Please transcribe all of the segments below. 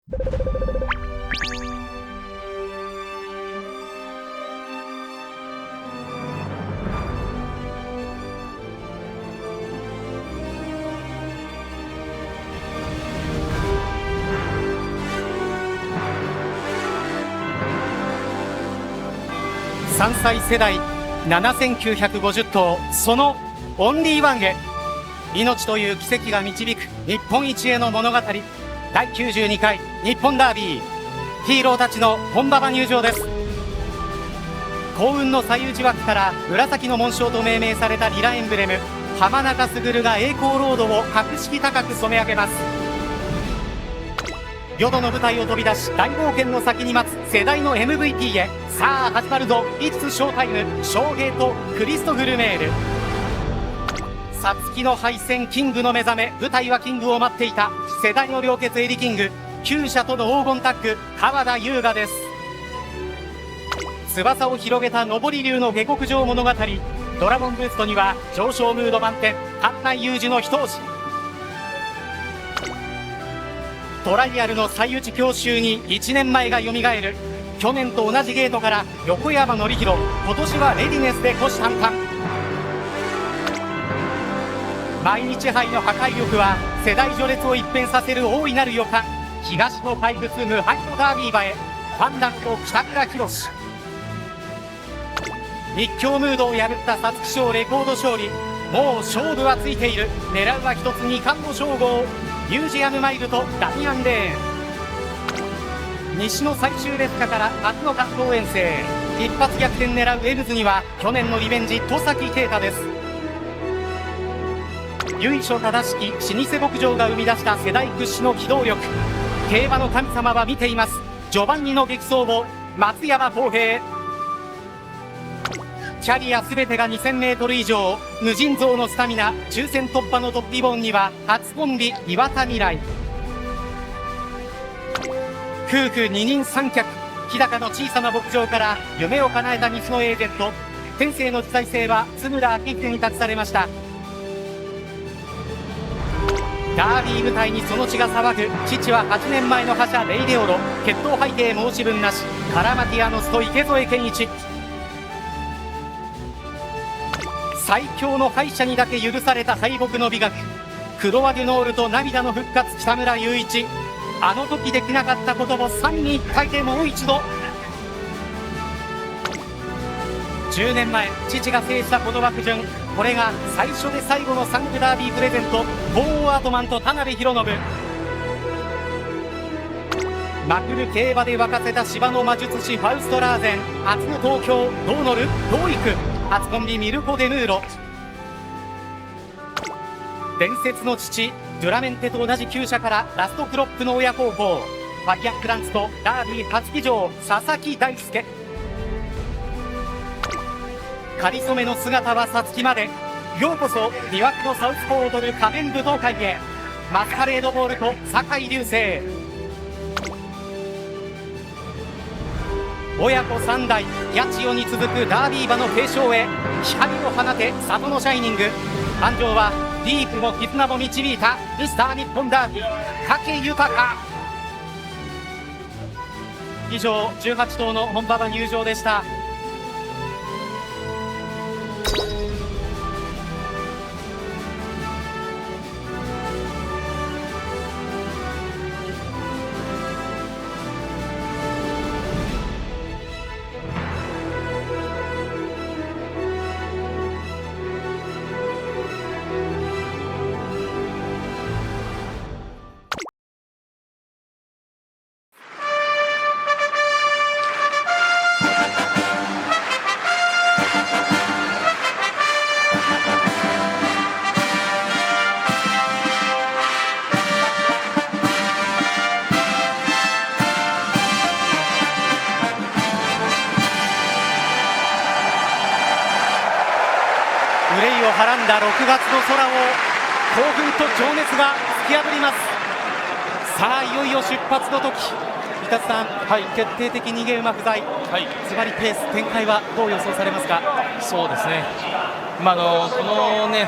3歳世代7950頭、そのオンリーワンへ、命という奇跡が導く日本一への物語。第92回日本ダービー、ヒーローたちの本馬場入場です。幸運の最内枠から紫の紋章と命名されたリラエンブレム、浜中卓が栄光ロードを格式高く染め上げます。淀の舞台を飛び出し、大冒険の先に待つ世代の MVP へ。さあ始まるぞ、イッツショータイム。翔平とクリストフ・ルメール、皐月の敗戦、キングの目覚め。舞台はキングを待っていた世代の良血エリキング、厩舎との黄金タッグ、川田優雅です。翼を広げた上り竜の下克上物語。ドラゴンブーストには上昇ムード満点、館内有事の一押し。トライアルの最内強襲に1年前がよみがえる。去年と同じゲートから横山典弘、今年はレディネスで虎視眈々。毎日杯の破壊力は世代序列を一変させる大いなる予感。東の怪物無敗のダービー馬へ、ファンダンと北村博士。立教ムードを破った皐月賞レコード勝利。もう勝負はついている。狙うは一つ二冠の称号。ミュージアムマイルとダミアンレーン。西の最終列車から初の関東遠征、一発逆転狙うエルズには去年のリベンジ戸崎圭太です。由緒正しき老舗牧場が生み出した世代屈指の機動力。競馬の神様は見ています。ジョバンニの激走を松山康平。キャリアすべてが 2000m 以上、無尽蔵のスタミナ。抽選突破のトッピボーンには初コンビ岩田未来。夫婦二人三脚、日高の小さな牧場から夢を叶えた西のエージェント。天性の自在性は津村明秀に託されました。ダービー舞台にその血が騒ぐ。父は8年前の覇者レイデオロ。血統背景申し分なし。カラマティアノスと池添健一。最強の敗者にだけ許された敗北の美学。クロワデュノールと涙の復活、北村雄一。あの時できなかったことを三位一体でもう一度。10年前父が制したこの枠順、これが最初で最後の3区ダービープレゼント。ボーンアートマンと田辺博信。まくる競馬で沸かせた芝の魔術師ファウストラーゼン。初の東京どう乗るどういく。初コンビミルコ・デヌーロ。伝説の父デュラメンテと同じ厩舎からラストクロップの親孝行。ファイアックランツとダービー初騎乗佐々木大輔。かりそめの姿は皐月まで。ようこそ魅惑のサウスポーを踊る仮面舞踏会へ。マスカレードボールと酒井流星。親子3代八千代に続くダービー馬の継承へ。光を放て里のシャイニング。誕生はディープも絆も導いたミスター日本ダービー武豊。以上18頭の本馬場入場でした。憂いをはらんだ6月の空を興奮と情熱が突き破ります。さあいよいよ出発の時、三田さん、決定的逃げ馬不在、ズバリペース展開はどう予想されますか？そうですね、このね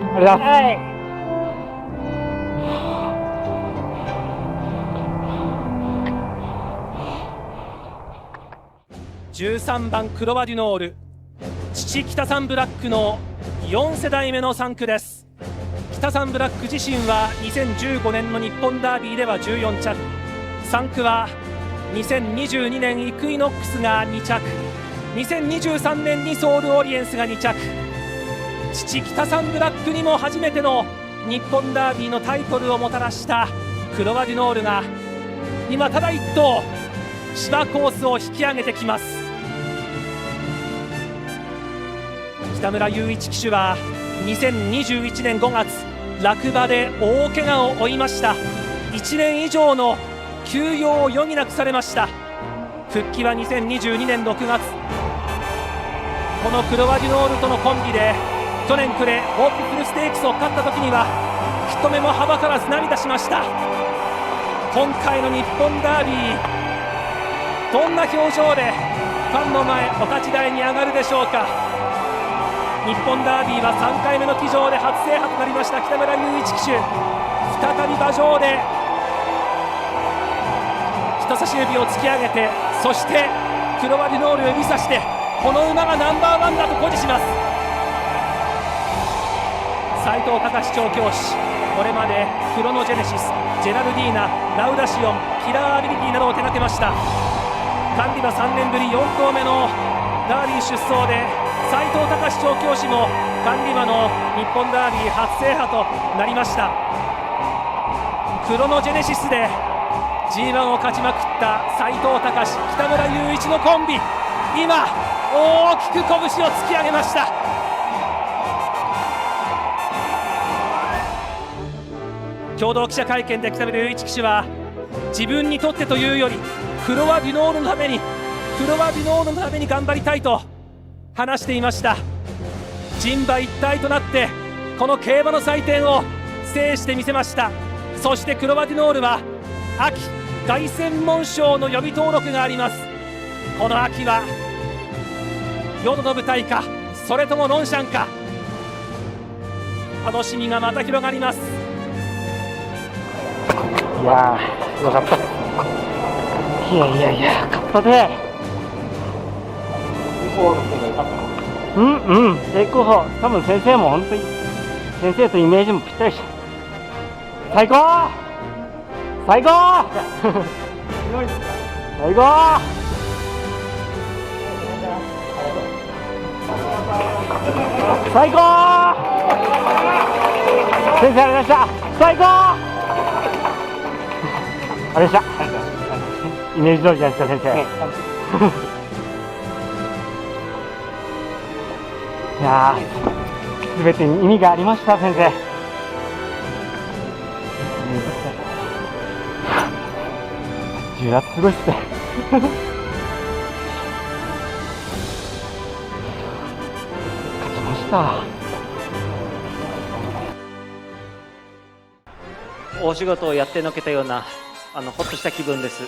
ありがとうございます。13番クロワデュノール、父北さんブラックの4世代目の3区です。北さんブラック自身は2015年の日本ダービーでは14着、3区は2022年イクイノックスが2着、2023年にソウルオリエンスが2着、父北さんブラックにも初めての日本ダービーのタイトルをもたらしたクロワデュノールが今ただ一頭芝コースを引き上げてきます。北村雄一騎手は2021年5月落馬で大怪我を負いました。1年以上の休養を余儀なくされました。復帰は2022年6月このクロワデュノールとのコンビで去年暮れホープフルステークスを勝った時には人目もはばからず涙しました。今回の日本ダービー、どんな表情でファンの前お立ち台に上がるでしょうか。日本ダービーは3回目の騎乗で初制覇となりました北村雄一騎手、再び馬上で人差し指を突き上げて、そしてクロワデュノールを指さしてこの馬がナンバーワンだと誇示します。斉藤隆調教師、これまでクロノジェネシス、ジェラルディーナ、ラウダシオン、キラーアビリティなどを手掛けました。カンディ馬3年ぶり4頭目のダービー出走で斉藤隆調教師もカンディ馬の日本ダービー初制覇となりました。クロノジェネシスで G1 を勝ちまくった斉藤隆、北村雄一のコンビ、今大きく拳を突き上げました。共同記者会見で北村雄一騎手は、自分にとってというよりクロワデュノールのために頑張りたいと話していました。人馬一体となってこの競馬の祭典を制してみせました。そしてクロワデュノールは秋凱旋門賞の予備登録があります。この秋は淀の舞台か、それともロンシャンか、楽しみがまた広がります。いやー、よかった。いや、勝ったで。成功法、多分先生も本当に、先生とイメージもぴったりした。最高最高最高最高先生ありがとうございました。最高あれでした。イメージ通りじゃないですか、先生。いやー、全てに意味がありました、先生。重圧すごいっすね。勝ちました。大仕事をやってのけたようなほっとした気分です。